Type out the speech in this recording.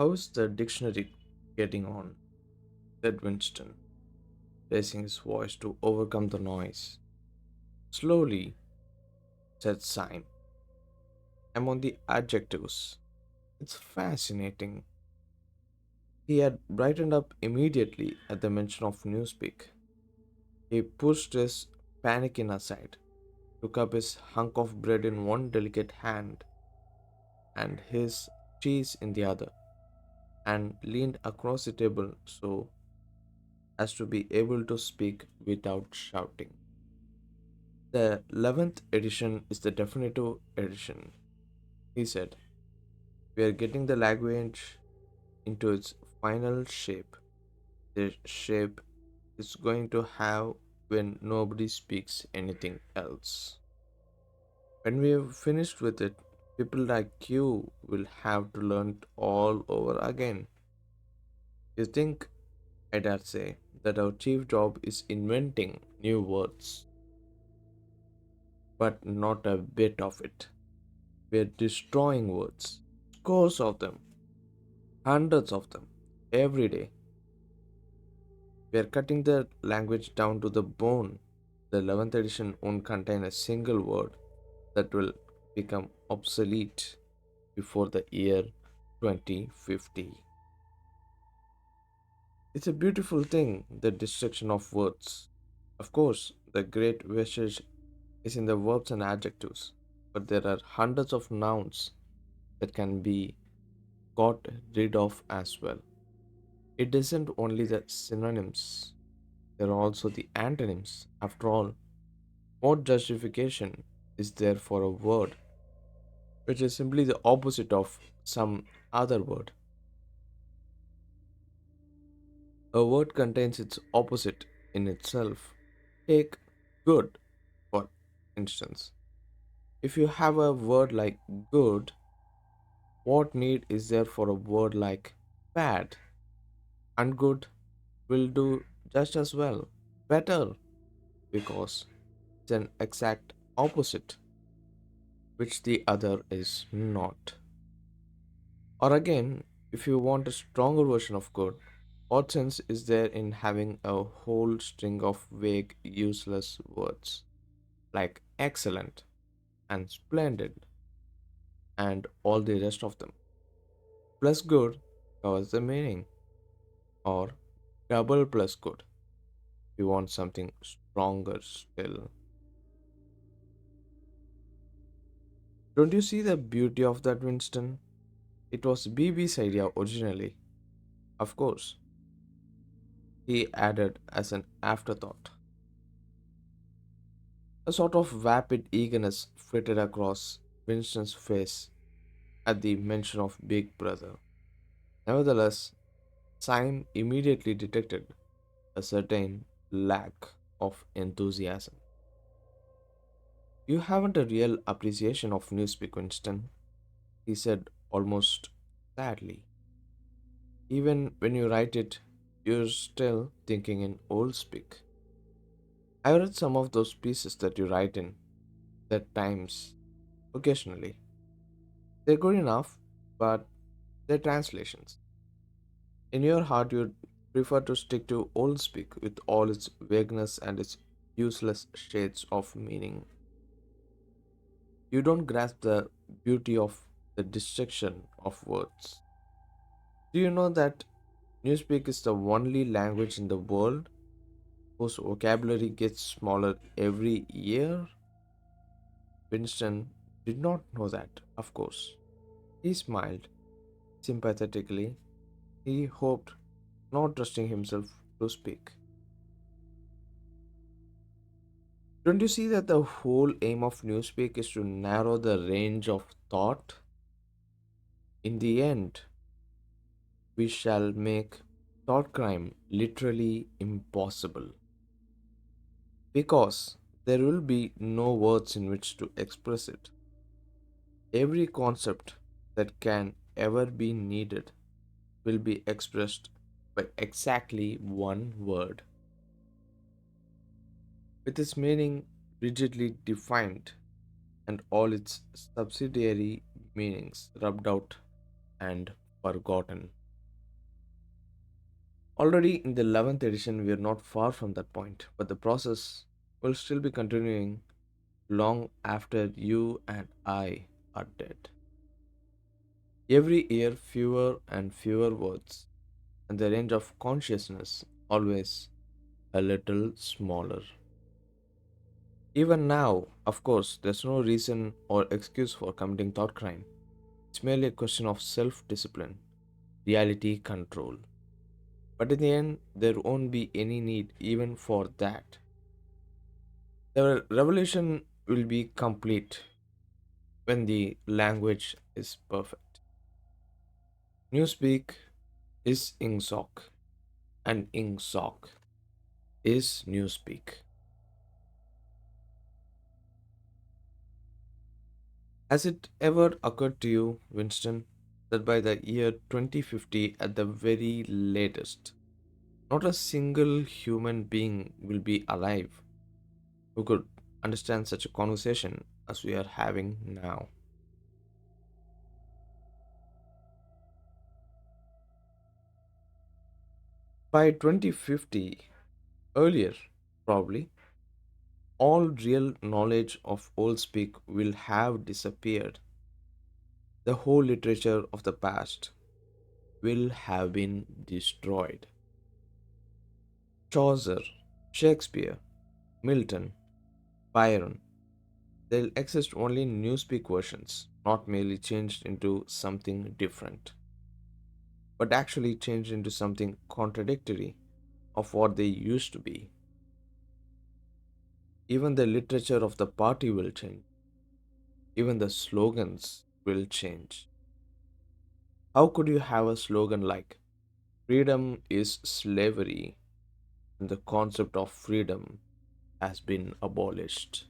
How's the dictionary getting on? Said Winston, raising his voice to overcome the noise. Slowly, said Syme. I'm on the adjectives. It's fascinating. He had brightened up immediately at the mention of Newspeak. He pushed his panicking aside, took up his hunk of bread in one delicate hand and his cheese in the other, and leaned across the table so as to be able to speak without shouting. The 11th edition is the definitive edition, he said. We are getting the language into its final shape, the shape it's going to have when nobody speaks anything else. When we have finished with it, people like you will have to learn it all over again. You think, I dare say, that our chief job is inventing new words, but not a bit of it. We're destroying words, scores of them, hundreds of them, every day. We're cutting the language down to the bone. The 11th edition won't contain a single word that will become obsolete before the year 2050. It's a beautiful thing, the destruction of words. Of course, the great vestige is in the verbs and adjectives, but there are hundreds of nouns that can be got rid of as well. It isn't only the synonyms, there are also the antonyms. After all, what justification is there for a word which is simply the opposite of some other word? A word contains its opposite in itself. Take good, for instance. If you have a word like good, what need is there for a word like bad? And good will do just as well, better, because it's an exact opposite, which the other is not. Or again, if you want a stronger version of good, what sense is there in having a whole string of vague, useless words like excellent and splendid and all the rest of them? Plus good covers the meaning, or double plus good. You want something stronger still. Don't you see the beauty of that, Winston? It was BB's idea originally, of course, he added as an afterthought. A sort of vapid eagerness flitted across Winston's face at the mention of Big Brother. Nevertheless, Syme immediately detected a certain lack of enthusiasm. You haven't a real appreciation of Newspeak, Winston, he said almost sadly. Even when you write it, you're still thinking in old speak. I read some of those pieces that you write in, at times, occasionally. They're good enough, but they're translations. In your heart, you'd prefer to stick to old speak with all its vagueness and its useless shades of meaning. You don't grasp the beauty of the destruction of words. Do you know that Newspeak is the only language in the world whose vocabulary gets smaller every year? Winston did not know that, of course. He smiled sympathetically. He hoped, not trusting himself to speak. Don't you see that the whole aim of Newspeak is to narrow the range of thought? In the end, we shall make thought crime literally impossible. Because there will be no words in which to express it. Every concept that can ever be needed will be expressed by exactly one word, with its meaning rigidly defined and all its subsidiary meanings rubbed out and forgotten. Already in the 11th edition, we are not far from that point, but the process will still be continuing long after you and I are dead. Every year, fewer and fewer words, and the range of consciousness always a little smaller. Even now, of course, there's no reason or excuse for committing thought crime. It's merely a question of self discipline, reality control. But in the end, there won't be any need even for that. The revolution will be complete when the language is perfect. Newspeak is Ingsoc, and Ingsoc is Newspeak. Has it ever occurred to you, Winston, that by the year 2050, at the very latest, not a single human being will be alive who could understand such a conversation as we are having now? By 2050, earlier probably, all real knowledge of old speak will have disappeared. The whole literature of the past will have been destroyed. Chaucer, Shakespeare, Milton, Byron, they'll exist only in newspeak versions, not merely changed into something different, but actually changed into something contradictory of what they used to be. Even the literature of the party will change, even the slogans will change. How could you have a slogan like freedom is slavery when the concept of freedom has been abolished?